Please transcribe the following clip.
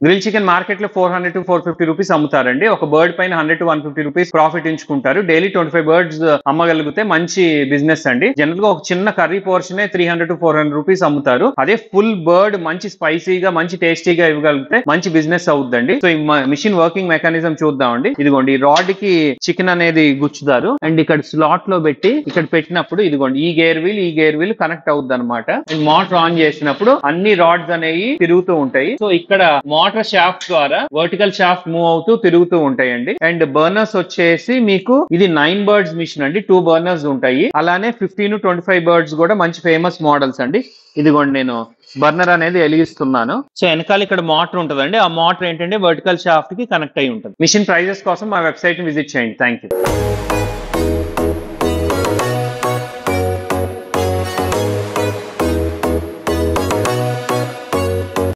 Grill chicken market లో 400 to 450 rupees అమ్ముతారండి. ఒక bird పైన 100 to 150 రూపీస్ ప్రాఫిట్ ఎంచుకుంటారు. డైలీ 25 బర్డ్స్ అమ్మగలిగితే మంచి బిజినెస్ అండి. జనరల్ గా ఒక చిన్న కర్రీ పోర్షన్ 300 to 400 రూపీస్ అమ్ముతారు. అదే ఫుల్ బర్డ్ మంచి స్పైసీగా మంచి టేస్టీగా ఇవ్వగలిగితే మంచి బిజినెస్ అవుతుందండి. సో ఈ మిషన్ వర్కింగ్ మెకానిజం చూద్దామండి. ఇదిగోండి ఈ రాడ్ కి చికెన్ అనేది గుచ్చుతారు అండ్ ఇక్కడ స్లాట్ లో పెట్టి ఇక్కడ పెట్టినప్పుడు ఇదిగోండి ఈ గేర్ వీల్ కనెక్ట్ అవుద్ది అనమాట. మోటార్ ఆన్ చేసినప్పుడు అన్ని రాడ్స్ అనేవి తిరుగుతూ ఉంటాయి. సో ఇక్కడ మోటార్ షాఫ్ట్ ద్వారా వర్టికల్ షాఫ్ట్ మూవ్ అవుతూ తిరుగుతూ ఉంటాయండి. అండ్ బర్నర్స్ వచ్చేసి మీకు ఇది 9 బర్డ్స్ మిషన్ అండి. 2 బర్నర్స్ ఉంటాయి. అలానే 15 to 25 బర్డ్స్ కూడా మంచి ఫేమస్ మోడల్స్ అండి. ఇదిగోండి నేను బర్నర్ అనేది వెలిగిస్తున్నాను. సో వెనకాల ఇక్కడ మోటార్ ఉంటుందండి. ఆ మోటార్ ఏంటంటే వర్టికల్ షాఫ్ట్ కి కనెక్ట్ అయి ఉంటుంది. మిషన్ ప్రైజెస్ కోసం మా వెబ్సైట్ ని విజిట్ చేయండి. Thank you.